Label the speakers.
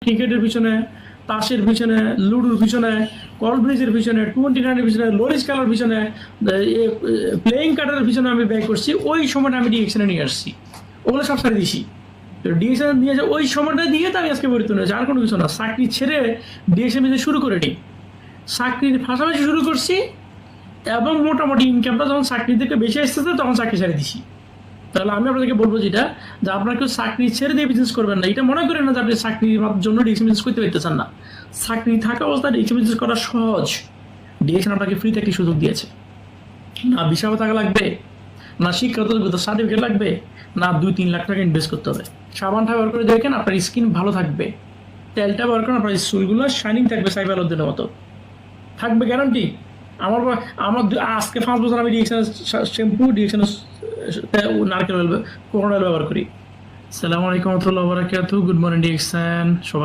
Speaker 1: ক্রিকেটের পিছনে, তাসের পিছনে, লুডোর পিছনে, কল ব্রিজের পিছনে, 29 পিছনে, লরিস খেলার পিছনে, প্লেয়িং কার্ডের পিছনে আমি ব্যয় করছি। ওই সময়টা আমি ডিএকশনে নিয়ে আসছি, ওগুলো সব সারি দিছি। তো ডিএকশন নিয়ে ওই সময়টা দিয়ে তো আমি আজকে পরিবর্তন হয়েছে, আর কোনো কিছু না। চাকরি ছেড়ে ডিএকশন নিতে শুরু করে নিই, চাকরির পাশাপাশি শুরু করছি, এবং মোটামুটি ইনকামটা যখন চাকরি থেকে বেশি আসতেছে তখন চাকরি ছেড়ে দিছি। তাহলে আমি আপনাদেরকে বলবো যেটা, যে আপনার কেউ চাকরি ছেড়ে দিয়ে বিজনেস করবেন না, এটা মনে করেন না যে আপনি চাকরির জন্য ডিএকশন বিজনেস করতে পারতেছেন না। চাকরি থাকা অবস্থায় ডিএকশন বিজনেস করা সহজ। ডিএকশন আপনাকে ফ্রিতে একটি সুযোগ দিয়েছে, না ভিসা থাকা লাগবে, না শিক্ষাগত সার্টিফিকেট লাগবে, না 2-3 লাখ টাকা ইনভেস্ট করতে হবে। সাবানটা ব্যবহার করে দেখেন, আপনার স্কিন ভালো থাকবে। তেলটা ব্যবহার করেন, আপনার চুলগুলো শাইনিং থাকবে সাইফালুদ্দিনের মতো থাকবে, গ্যারান্টি। আমার আমার আজকে 5 বছর আমি ডিএকশন শ্যাম্পু, ডিএকশন নারকেল অয়েল, কোকোনাট অয়েল ব্যবহার করি। আসসালামু আলাইকুম ওয়া রাহমাতুল্লাহি ওয়া বারাকাতুহু। গুড মর্নিং ডিএকশন সবাই।